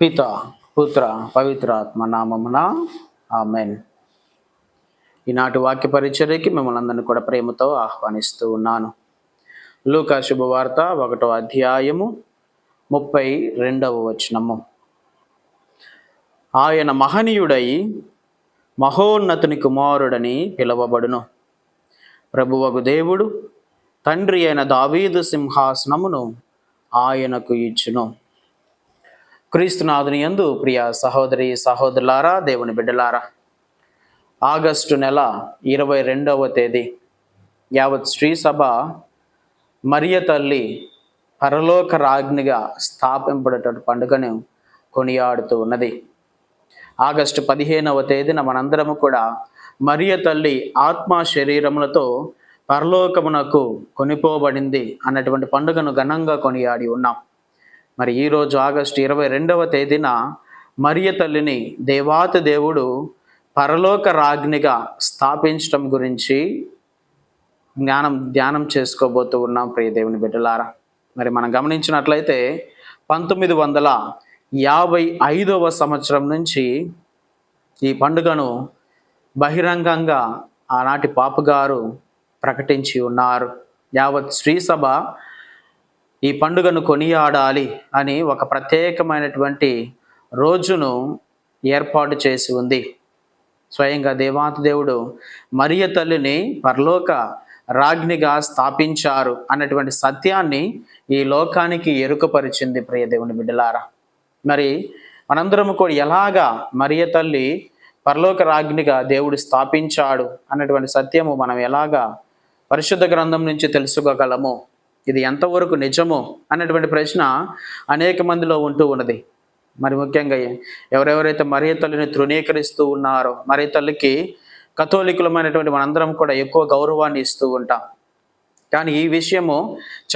పిత పుత్ర పవిత్రాత్మ నామమున ఆమెన్. ఈనాటి వాక్య పరిచర్యకి మిమ్మల్ని అందరినీ కూడా ప్రేమతో ఆహ్వానిస్తూ ఉన్నాను. లూకా శుభవార్త 1వ అధ్యాయము 32వ వచనము. ఆయన మహనీయుడై మహోన్నతుని కుమారుడని పిలువబడును. ప్రభువగు దేవుడు తండ్రి అయిన దావీదు సింహాసనమును ఆయనకు ఇచ్చును. క్రీస్తునాథుని యందు ప్రియ సహోదరి సహోదరులారా, దేవుని బిడ్డలారా, ఆగస్టు నెల 22వ తేదీ యావత్ శ్రీ సభ మరియ తల్లి పరలోక రాజ్ఞిగా స్థాపింపబడేటువంటి పండుగను కొనియాడుతూ ఉన్నది. ఆగస్టు 15వ తేదీన మనందరము కూడా మరియ తల్లి ఆత్మ శరీరములతో పరలోకమునకు కొనిపోబడింది అన్నటువంటి పండుగను ఘనంగా కొనియాడి ఉన్నాం. మరి ఈరోజు ఆగస్టు 22వ తేదీన మరియ తల్లిని దేవాతి దేవుడు పరలోక రాజ్ఞిగా స్థాపించడం గురించి ధ్యానం చేసుకోబోతూ ఉన్నాం ప్రియ దేవుని బిడ్డలారా. మరి మనం గమనించినట్లయితే 1955వ సంవత్సరం నుంచి ఈ పండుగను బహిరంగంగా ఆనాటి పాపగారు ప్రకటించి ఉన్నారు. యావత్ శ్రీ సభ ఈ పండుగను కొనియాడాలి అని ఒక ప్రత్యేకమైనటువంటి రోజును ఏర్పాటు చేసి ఉంది. స్వయంగా దేవాతి దేవుడు మరియ తల్లిని పరలోక రాజ్ఞిగా స్థాపించారు అన్నటువంటి సత్యాన్ని ఈ లోకానికి ఎరుకపరిచింది ప్రియ దేవుని బిడ్డలారా. మరి మనందరము కూడా ఎలాగా మరియ తల్లి పరలోక రాజ్ఞిగా దేవుడు స్థాపించాడు అన్నటువంటి సత్యము మనం ఎలాగా పరిశుద్ధ గ్రంథం నుంచి తెలుసుకోగలము, ఇది ఎంతవరకు నిజము అన్నటువంటి ప్రశ్న అనేక మందిలో ఉంటూ ఉన్నది. మరి ముఖ్యంగా ఎవరెవరైతే మరియ తల్లిని తృణీకరిస్తూ ఉన్నారో, మరియ తల్లికి కథోలికులమైనటువంటి మనందరం కూడా ఎక్కువ గౌరవాన్ని ఇస్తూ ఉంటాం. కానీ ఈ విషయము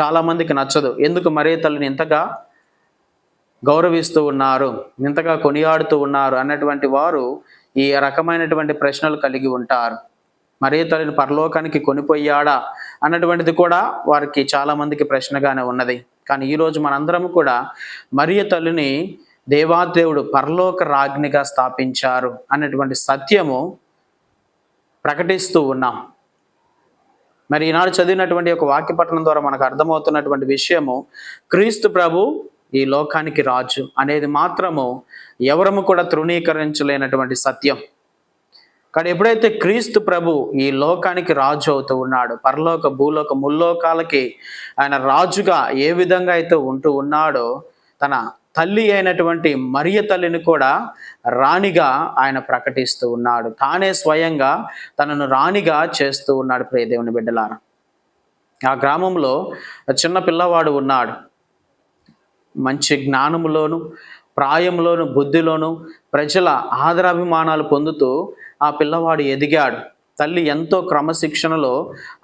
చాలామందికి నచ్చదు. ఎందుకు మరియ తల్లిని ఇంతగా గౌరవిస్తూ ఉన్నారు, ఇంతగా కొనియాడుతూ ఉన్నారు అన్నటువంటి వారు ఈ రకమైనటువంటి ప్రశ్నలు కలిగి ఉంటారు. మరియ తల్లిని పరలోకానికి కొనిపోయాడా అన్నటువంటిది కూడా వారికి చాలామందికి ప్రశ్నగానే ఉన్నది. కానీ ఈరోజు మనందరం కూడా మరియ తల్లిని దేవాదేవుడు పరలోక రాజ్ఞిగా స్థాపించారు అన్నటువంటి సత్యము ప్రకటిస్తూ ఉన్నాం. మరి ఈనాడు చదివినటువంటి ఒక వాక్యపట్టణం ద్వారా మనకు అర్థమవుతున్నటువంటి విషయము, క్రీస్తు ప్రభు ఈ లోకానికి రాజు అనేది మాత్రము ఎవరము కూడా తృణీకరించలేనటువంటి సత్యం. కానీ ఎప్పుడైతే క్రీస్తు ప్రభు ఈ లోకానికి రాజు అవుతూ ఉన్నాడు, పరలోక భూలోక ముల్లోకాలకి ఆయన రాజుగా ఏ విధంగా అయితే ఉంటూ ఉన్నాడో, తన తల్లి అయినటువంటి మరియ తల్లిని కూడా రాణిగా ఆయన ప్రకటిస్తూ ఉన్నాడు. తానే స్వయంగా తనను రాణిగా చేస్తూ ఉన్నాడు ప్రియ దేవుని బిడ్డలారా. ఆ గ్రామంలో చిన్న పిల్లవాడు ఉన్నాడు. మంచి జ్ఞానములోను, ప్రాయంలోను, బుద్ధిలోను ప్రజల ఆదరాభిమానాలు పొందుతూ ఆ పిల్లవాడు ఎదిగాడు. తల్లి ఎంతో క్రమశిక్షణలో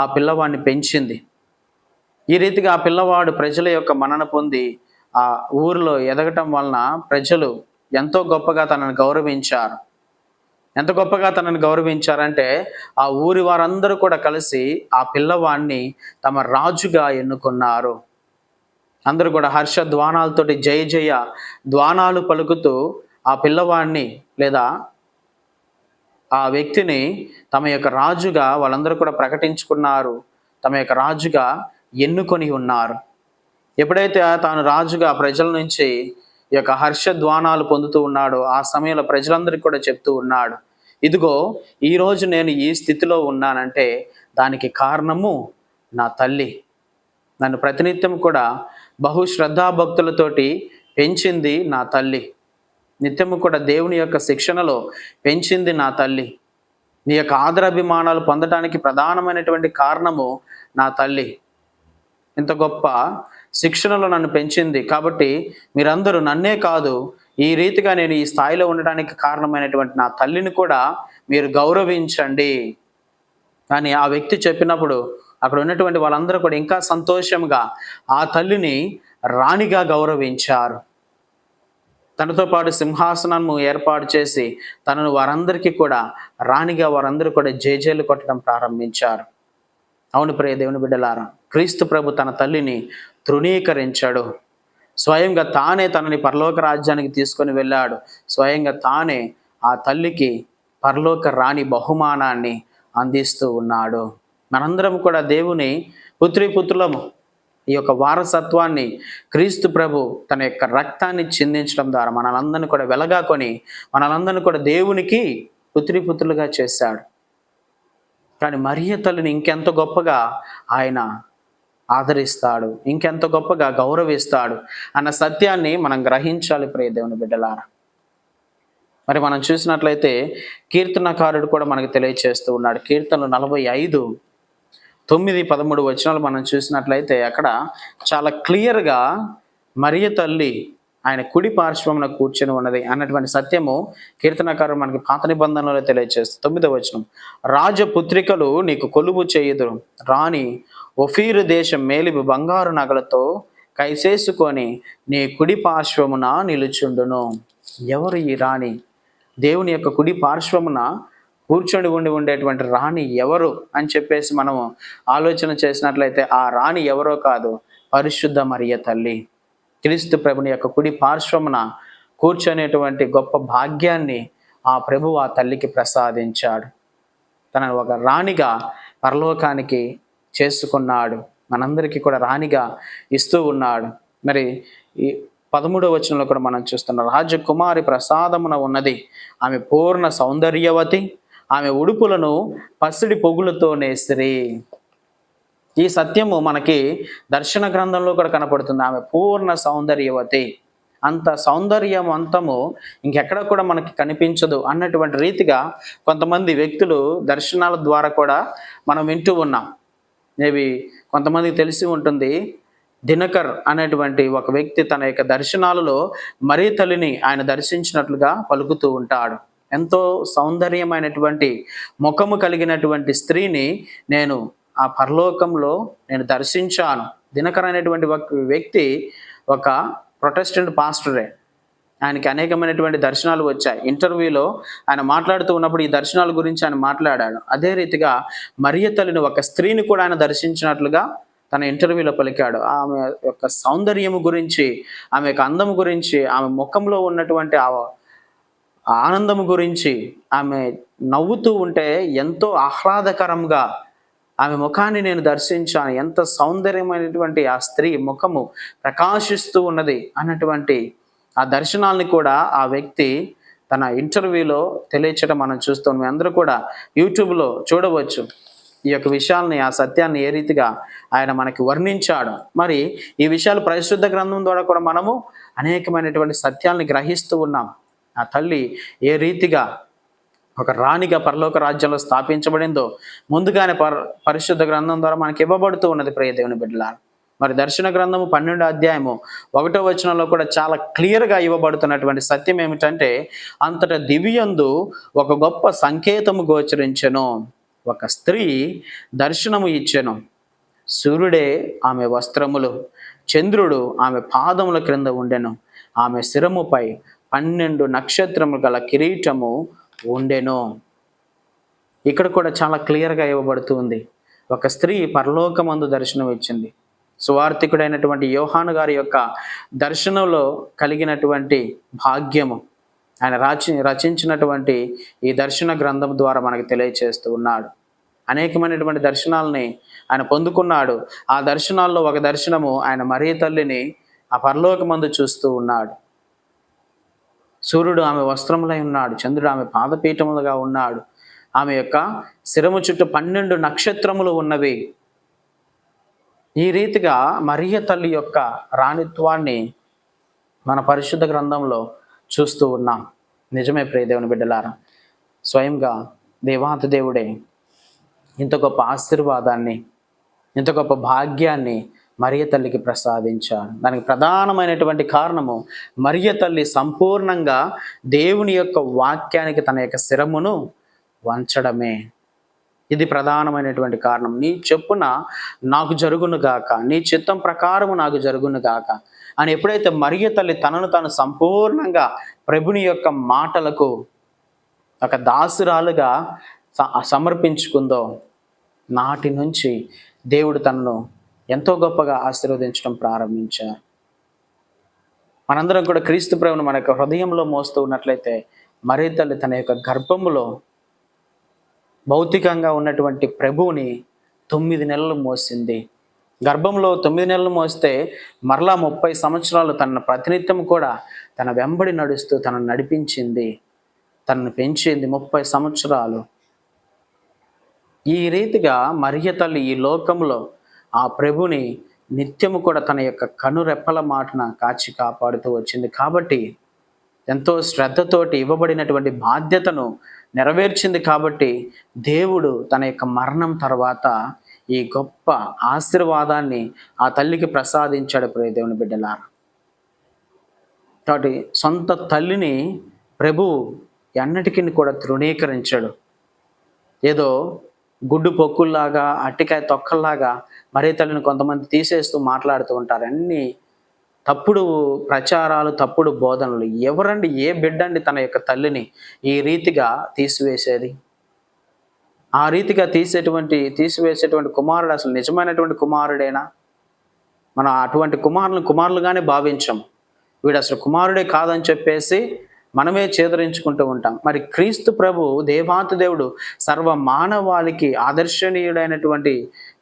ఆ పిల్లవాడిని పెంచింది. ఈ రీతిగా ఆ పిల్లవాడు ప్రజల యొక్క మన్నన పొంది ఆ ఊరిలో ఎదగటం వలన ప్రజలు ఎంతో గొప్పగా తనను గౌరవించారు. ఎంత గొప్పగా తనను గౌరవించారంటే ఆ ఊరి వారందరూ కూడా కలిసి ఆ పిల్లవాడిని తమ రాజుగా ఎన్నుకున్నారు. అందరూ కూడా హర్షధ్వానాలతోటి జయ జయ ధ్వానాలు పలుకుతూ ఆ పిల్లవాడిని లేదా ఆ వ్యక్తిని తమ యొక్క రాజుగా వాళ్ళందరూ కూడా ప్రకటించుకున్నారు, తమ యొక్క రాజుగా ఎన్నుకొని ఉన్నారు. ఎప్పుడైతే తాను రాజుగా ప్రజల నుంచి ఈ యొక్క హర్షధ్వానాలు పొందుతూ ఉన్నాడో, ఆ సమయంలో ప్రజలందరికీ కూడా చెప్తూ ఉన్నాడు, ఇదిగో ఈరోజు నేను ఈ స్థితిలో ఉన్నానంటే దానికి కారణము నా తల్లి. నన్ను ప్రతినిత్యం కూడా బహు శ్రద్ధాభక్తులతోటి పెంచింది నా తల్లి. నిత్యము కూడా దేవుని యొక్క శిక్షణలో పెంచింది నా తల్లి. నీ యొక్క ఆదరాభిమానాలు పొందడానికి ప్రధానమైనటువంటి కారణము నా తల్లి. ఇంత గొప్ప శిక్షణలో నన్ను పెంచింది కాబట్టి మీరందరూ నన్నే కాదు, ఈ రీతిగా నేను ఈ స్థాయిలో ఉండడానికి కారణమైనటువంటి నా తల్లిని కూడా మీరు గౌరవించండి అని ఆ వ్యక్తి చెప్పినప్పుడు అక్కడ ఉన్నటువంటి వాళ్ళందరూ కూడా ఇంకా సంతోషంగా ఆ తల్లిని రాణిగా గౌరవించారు. తనతో పాటు సింహాసనము ఏర్పాటు చేసి తనను వారందరికీ కూడా రాణిగా వారందరూ కూడా జేజేలు కొట్టడం ప్రారంభించారు. అవును ప్రియ దేవుని బిడ్డలారా, క్రీస్తు ప్రభు తన తల్లిని తృణీకరించాడు. స్వయంగా తానే తనని పరలోక రాజ్యానికి తీసుకొని వెళ్ళాడు. స్వయంగా తానే ఆ తల్లికి పరలోక రాణి బహుమానాన్ని అందిస్తూ ఉన్నాడు. మనందరం కూడా దేవుని పుత్రులము. ఈ యొక్క వారసత్వాన్ని క్రీస్తు ప్రభు తన యొక్క రక్తాన్ని చిందించడం ద్వారా మనలందరినీ కూడా వెలగాకొని మనలందరినీ కూడా దేవునికి పుత్రులుగా చేశాడు. కానీ మరియ తల్లిని ఇంకెంత గొప్పగా ఆయన ఆదరిస్తాడు, ఇంకెంత గొప్పగా గౌరవిస్తాడు అన్న సత్యాన్ని మనం గ్రహించాలి ప్రియ దేవుని బిడ్డలారా. మరి మనం చూసినట్లయితే కీర్తనకారుడు కూడా మనకు తెలియచేస్తూ ఉన్నాడు. కీర్తనలు 45, 9, 13 వచనాలు మనం చూసినట్లయితే అక్కడ చాలా క్లియర్గా మరియ తల్లి ఆయన కుడి పార్శ్వమున కూర్చొని ఉన్నది అన్నటువంటి సత్యము కీర్తనకారుడు మనకి పాత నిబంధనలో తెలియజేస్తుంది. 9వ వచనం, రాజపుత్రికలు నీకు కొలువు చేయుదురు, రాణి ఒఫీరు దేశం మేలిమి బంగారు నగలతో కైసేసుకొని నీ కుడి పార్శ్వమున నిలుచుండును. ఎవరు ఈ రాణి? దేవుని యొక్క కుడి పార్శ్వమున కూర్చొని ఉండేటువంటి రాణి ఎవరు అని చెప్పేసి మనము ఆలోచన చేసినట్లయితే ఆ రాణి ఎవరో కాదు, పరిశుద్ధ మరియ తల్లి. క్రీస్తు ప్రభుని యొక్క కుడి పార్శ్వమున కూర్చొనేటువంటి గొప్ప భాగ్యాన్ని ఆ ప్రభు ఆ తల్లికి ప్రసాదించాడు. తనను ఒక రాణిగా పరలోకానికి చేసుకున్నాడు, మనందరికీ కూడా రాణిగా ఇస్తూ ఉన్నాడు. మరి ఈ 13వ వచనంలో కూడా మనం చూస్తున్నాం, రాజకుమారి ప్రసాదమున ఉన్నది, ఆమె పూర్ణ సౌందర్యవతి, ఆమె ఉడుపులను పసిడి పొగులతో నేసిరి. ఈ సత్యము మనకి దర్శన గ్రంథంలో కూడా కనపడుతుంది. ఆమె పూర్ణ సౌందర్యవతి, అంత సౌందర్యవంతము ఇంకెక్కడ కూడా మనకి కనిపించదు అన్నటువంటి రీతిగా కొంతమంది వ్యక్తులు దర్శనాల ద్వారా కూడా మనం వింటూ ఉన్నాం. మేబీ కొంతమందికి తెలిసి ఉంటుంది, దినకర్ అనేటువంటి ఒక వ్యక్తి తన యొక్క దర్శనాలలో మరీ తల్లిని ఆయన దర్శించినట్లుగా పలుకుతూ ఉంటాడు. ఎంతో సౌందర్యమైనటువంటి ముఖము కలిగినటువంటి స్త్రీని నేను ఆ పరలోకంలో నేను దర్శించాను. దినకర్ అనేటువంటి ఒక వ్యక్తి ఒక ప్రొటెస్టెంట్ పాస్టరే. ఆయనకి అనేకమైనటువంటి దర్శనాలు వచ్చాయి. ఇంటర్వ్యూలో ఆయన మాట్లాడుతూ ఉన్నప్పుడు ఈ దర్శనాల గురించి ఆయన మాట్లాడాడు. అదే రీతిగా మరియ తల్లిని ఒక స్త్రీని కూడా ఆయన దర్శించినట్లుగా తన ఇంటర్వ్యూలో పలికాడు. ఆమె యొక్క సౌందర్యము గురించి, ఆమె యొక్క అందము గురించి, ఆమె ముఖంలో ఉన్నటువంటి ఆనందము గురించి, ఆమె నవ్వుతూ ఉంటే ఎంతో ఆహ్లాదకరంగా ఆమె ముఖాన్ని నేను దర్శించాను, ఎంత సౌందర్యమైనటువంటి ఆ స్త్రీ ముఖము ప్రకాశిస్తూ ఉన్నది అన్నటువంటి ఆ దర్శనాల్ని కూడా ఆ వ్యక్తి తన ఇంటర్వ్యూలో తెలియచడం మనం చూస్తాం. మీ అందరూ కూడా యూట్యూబ్లో చూడవచ్చు ఈ యొక్క విషయాల్ని, ఆ సత్యాన్ని ఏ రీతిగా ఆయన మనకి వర్ణించాడు. మరి ఈ విషయాలు పరిశుద్ధ గ్రంథం ద్వారా కూడా మనము అనేకమైనటువంటి సత్యాల్ని గ్రహిస్తూ ఉన్నాం. ఆ తల్లి ఏ రీతిగా ఒక రాణిగా పరలోక రాజ్యంలో స్థాపించబడిందో ముందుగానే పరిశుద్ధ గ్రంథం ద్వారా మనకి ఇవ్వబడుతూ ఉన్నది ప్రియ దేవుని బిడ్డలారా. మరి దర్శన గ్రంథము 12వ అధ్యాయము 1వ వచనంలో కూడా చాలా క్లియర్గా ఇవ్వబడుతున్నటువంటి సత్యం ఏమిటంటే, అంతటా దివ్యందు ఒక గొప్ప సంకేతము గోచరించెను, ఒక స్త్రీ దర్శనము ఇచ్చెను, సూర్యుడే ఆమె వస్త్రములు, చంద్రుడు ఆమె పాదముల క్రింద ఉండెను, ఆమె శిరముపై 12 నక్షత్రములు గల కిరీటము ఉండెను. ఇక్కడ కూడా చాలా క్లియర్గా ఇవ్వబడుతుంది. ఒక స్త్రీ పరలోకమందు దర్శనం ఇచ్చింది. సువార్థికుడైనటువంటి యోహాను గారి యొక్క దర్శనంలో కలిగినటువంటి భాగ్యము ఆయన రచించినటువంటి ఈ దర్శన గ్రంథం ద్వారా మనకు తెలియచేస్తూ ఉన్నాడు. అనేకమైనటువంటి దర్శనాలని ఆయన పొందుకున్నాడు. ఆ దర్శనాల్లో ఒక దర్శనము ఆయన మరియ తల్లిని ఆ పరలోకమందు చూస్తూ ఉన్నాడు. సూర్యుడు ఆమె వస్త్రములై ఉన్నాడు, చంద్రుడు ఆమె పాదపీఠములుగా ఉన్నాడు, ఆమె యొక్క శిరము చుట్టూ 12 నక్షత్రములు ఉన్నవి. ఈ రీతిగా మరియ తల్లి యొక్క రాణిత్వాన్ని మన పరిశుద్ధ గ్రంథంలో చూస్తూ ఉన్నాం. నిజమే ప్రియ దేవుని బిడ్డలారా, స్వయంగా దేవాతి దేవుడే ఇంత గొప్ప ఆశీర్వాదాన్ని, ఇంత గొప్ప భాగ్యాన్ని మరియ తల్లికి ప్రసాదించాడు. దానికి ప్రధానమైనటువంటి కారణము మరియ తల్లి సంపూర్ణంగా దేవుని యొక్క వాక్యానికి తన యొక్క శిరమును వంచడమే. ఇది ప్రధానమైనటువంటి కారణం. నీ చెప్పున నాకు జరుగును గాక, నీ చిత్తం ప్రకారము నాకు జరుగును గాక అని ఎప్పుడైతే మరియ తల్లి తనను తాను సంపూర్ణంగా ప్రభుని యొక్క మాటలకు ఒక దాసురాలుగా సమర్పించుకుందో, నాటి నుంచి దేవుడు తనను ఎంతో గొప్పగా ఆశీర్వదించడం ప్రారంభించారు. మనందరం కూడా క్రీస్తు ప్రభువును మన యొక్క హృదయంలో మోస్తూ ఉన్నట్లయితే మరీ తల్లి తన యొక్క గర్భములో భౌతికంగా ఉన్నటువంటి ప్రభువుని 9 నెలలు మోసింది. గర్భంలో 9 నెలలు మోస్తే మరలా 30 సంవత్సరాలు తన ప్రతినిత్యం కూడా తన వెంబడి నడుస్తూ తనను నడిపించింది, తనను పెంచింది 30 సంవత్సరాలు. ఈ రీతిగా మరియ తల్లి ఈ లోకంలో ఆ ప్రభుని నిత్యము కూడా తన యొక్క కనురెప్పల మాటన కాచి కాపాడుతూ వచ్చింది. కాబట్టి ఎంతో శ్రద్ధతోటి ఇవ్వబడినటువంటి బాధ్యతను నెరవేర్చింది. కాబట్టి దేవుడు తన యొక్క మరణం తర్వాత ఈ గొప్ప ఆశీర్వాదాన్ని ఆ తల్లికి ప్రసాదించాడు. ప్రియ దేవుని బిడ్డలారా, కాబట్టి సొంత తల్లిని ప్రభువు ఎన్నటికీ కూడా తృణీకరించాడు. ఏదో గుడ్డు పొక్కుల్లాగా అట్టికాయ తొక్కల్లాగా మరీ తల్లిని కొంతమంది తీసేస్తూ మాట్లాడుతూ ఉంటారు. అన్నీ తప్పుడు ప్రచారాలు, తప్పుడు బోధనలు. ఎవరండి, ఏ బిడ్డండి తన యొక్క తల్లిని ఈ రీతిగా తీసివేసేది? ఆ రీతిగా తీసివేసేటువంటి కుమారుడు అసలు నిజమైనటువంటి కుమారుడేనా? మనం అటువంటి కుమారులుగానే భావించం. వీడు అసలు కుమారుడే కాదని చెప్పేసి మనమే చేదరించుకుంటూ ఉంటాం. మరి క్రీస్తు ప్రభు, దేవాతి దేవుడు, సర్వ మానవాళికి ఆదర్శనీయుడైనటువంటి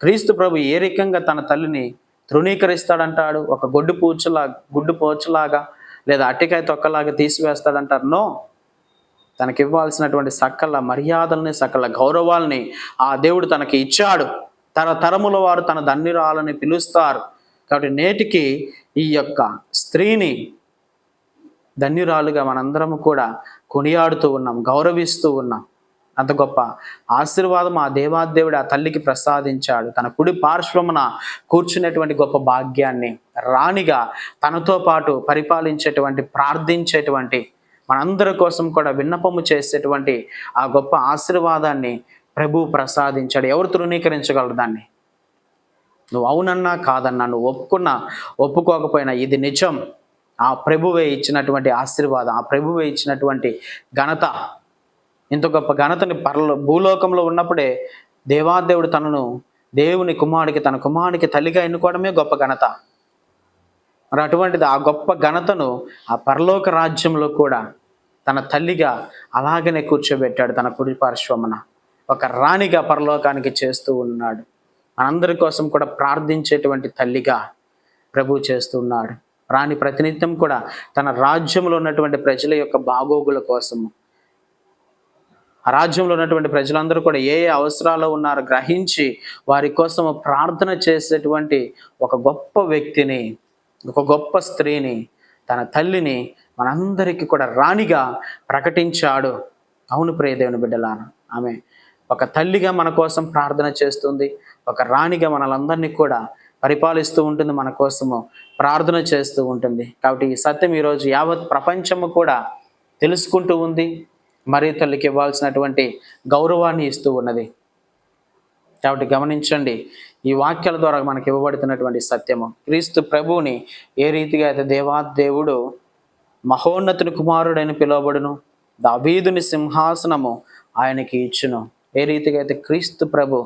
క్రీస్తు ప్రభు ఏ రకంగా తన తల్లిని తృణీకరిస్తాడంటాడు? ఒక గుడ్డు పోచులాగా లేదా అట్టికాయ తొక్కలాగా తీసివేస్తాడంటారు? నో. తనకివ్వాల్సినటువంటి సకల మర్యాదల్ని, సకల గౌరవాల్ని ఆ దేవుడు తనకి ఇచ్చాడు. తరతరముల వారు తన ధన్యురాలని పిలుస్తారు. కాబట్టి నేటికి ఈ యొక్క స్త్రీని ధన్యురాలుగా మనందరం కూడా కొనియాడుతూ ఉన్నాం, గౌరవిస్తూ ఉన్నాం. అంత గొప్ప ఆశీర్వాదం ఆ దేవాదేవుడు ఆ తల్లికి ప్రసాదించాడు. తన కుడి పార్శ్వమున కూర్చునేటువంటి గొప్ప భాగ్యాన్ని, రాణిగా తనతో పాటు పరిపాలించేటువంటి, ప్రార్థించేటువంటి, మనందరి కోసం కూడా విన్నపము చేసేటువంటి ఆ గొప్ప ఆశీర్వాదాన్ని ప్రభువు ప్రసాదించాడు. ఎవరు తృణీకరించగలరు దాన్ని? నువ్వు అవునన్నా కాదన్నా, నువ్వు ఒప్పుకున్నా ఒప్పుకోకపోయినా ఇది నిజం. ఆ ప్రభువే ఇచ్చినటువంటి ఆశీర్వాదం, ఆ ప్రభువే ఇచ్చినటువంటి ఘనత. ఇంత గొప్ప ఘనతని భూలోకంలో ఉన్నప్పుడే దేవాదేవుడు తనను తన కుమారుడికి తల్లిగా ఎన్నుకోవడమే గొప్ప ఘనత. మరి అటువంటిది ఆ గొప్ప ఘనతను ఆ పరలోక రాజ్యంలో కూడా తన తల్లిగా అలాగనే కూర్చోబెట్టాడు. తన కుడి పార్శ్వమున ఒక రాణిగా పరలోకానికి చేస్తూ ఉన్నాడు. మనందరి కోసం కూడా ప్రార్థించేటువంటి తల్లిగా ప్రభు చేస్తున్నాడు. రాణి ప్రతినిత్యం కూడా తన రాజ్యంలో ఉన్నటువంటి ప్రజల యొక్క బాగోగుల కోసము, ఆ రాజ్యంలో ఉన్నటువంటి ప్రజలందరూ కూడా ఏ అవసరాలు ఉన్నారో గ్రహించి వారి కోసము ప్రార్థన చేసేటువంటి ఒక గొప్ప వ్యక్తిని, ఒక గొప్ప స్త్రీని, తన తల్లిని మనందరికీ కూడా రాణిగా ప్రకటించాడు. అవును ప్రియ దేవుని బిడ్డలారా, ఆమె ఒక తల్లిగా మన కోసం ప్రార్థన చేస్తుంది, ఒక రాణిగా మనలందరినీ కూడా పరిపాలిస్తూ ఉంటుంది, మన కోసము ప్రార్థన చేస్తూ ఉంటుంది. కాబట్టి ఈ సత్యం ఈరోజు యావత్ ప్రపంచము కూడా తెలుసుకుంటూ ఉంది. మరీ తల్లికి ఇవ్వాల్సినటువంటి గౌరవాన్ని ఇస్తూ ఉన్నది. కాబట్టి గమనించండి, ఈ వాక్యాల ద్వారా మనకి ఇవ్వబడుతున్నటువంటి సత్యము. క్రీస్తు ప్రభువుని ఏ రీతిగా అయితే దేవాదేవుడు మహోన్నతుని కుమారుడైన పిలువబడును, దావీదుని సింహాసనము ఆయనకి ఇచ్చును, ఏ రీతిగా అయితే క్రీస్తు ప్రభు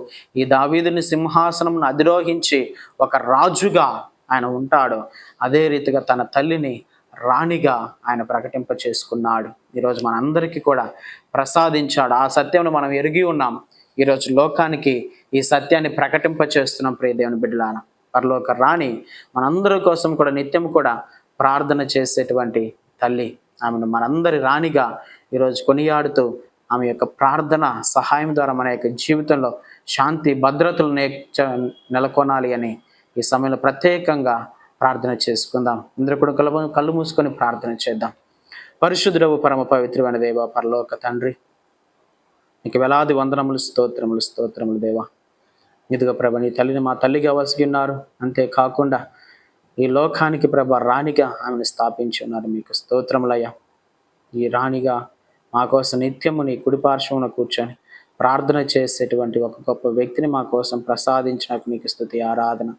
ఈ దావీదుని సింహాసనమును అధిరోహించి ఒక రాజుగా ఆయన ఉంటాడో, అదే రీతిగా తన తల్లిని రాణిగా ఆయన ప్రకటింప చేసుకున్నాడు. ఈరోజు మనందరికీ కూడా ప్రసాదించాడు. ఆ సత్యంను మనం ఎరిగి ఉన్నాం. ఈరోజు లోకానికి ఈ సత్యాన్ని ప్రకటింప చేస్తున్నాం. ప్రియ దేవుని బిడ్డలారా, పరలోక రాణి మనందరి కోసం కూడా నిత్యం కూడా ప్రార్థన చేసేటువంటి తల్లి, ఆమెను మనందరి రాణిగా ఈరోజు కొనియాడుతూ ఆమె యొక్క ప్రార్థన సహాయం ద్వారా మన యొక్క జీవితంలో శాంతి భద్రతలు నెలకొనాలి అని ఈ సమయంలో ప్రత్యేకంగా ప్రార్థన చేసుకుందాం. అందరూ కూడా కళ్ళు మూసుకొని ప్రార్థన చేద్దాం. పరిశుద్ధుడవు పరమ పవిత్రమైన దేవ, పరలోక తండ్రి, నీకు వేలాది వందనములు, స్తోత్రములు దేవా. ఇదిగో ప్రభ, నీ తల్లిని మా తల్లిగా వసిగి ఉన్నారు. అంతేకాకుండా ఈ లోకానికి ప్రభ రాణిగా ఆమెను స్థాపించి ఉన్నారు. మీకు స్తోత్రములయ్యా. ఈ రాణిగా మా కోసం నిత్యము నీ కుడి పార్శ్వమున కూర్చొని ప్రార్థన చేసేటువంటి ఒక గొప్ప వ్యక్తిని మా కోసం ప్రసాదించినకు మీకు స్తుతి, ఆరాధన.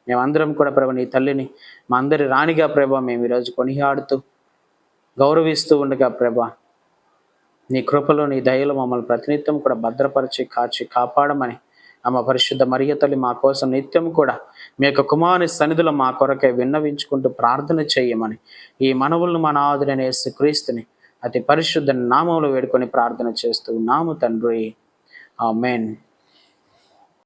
మేమందరం కూడా ప్రభ నీ తల్లిని మా అందరి రాణిగా ప్రభ మేము ఈరోజు కొనియాడుతూ గౌరవిస్తూ ఉండగా ప్రభ, నీ కృపలో నీ దయలో మమ్మల్ని ప్రతినిత్యం కూడా భద్రపరిచి కాచి కాపాడమని అమ్మ పరిశుద్ధ మరియ తల్లి మా కోసం నిత్యం కూడా మీ యొక్క కుమారుని సన్నిధిలో మా కొరకై విన్నవించుకుంటూ ప్రార్థన చేయమని ఈ మనవులను మన ఆదురైన యేసుక్రీస్తుని అతి పరిశుద్ధ నామములో వేడుకొని ప్రార్థన చేస్తూ ఉన్నాము తండ్రి. ఆమేన్.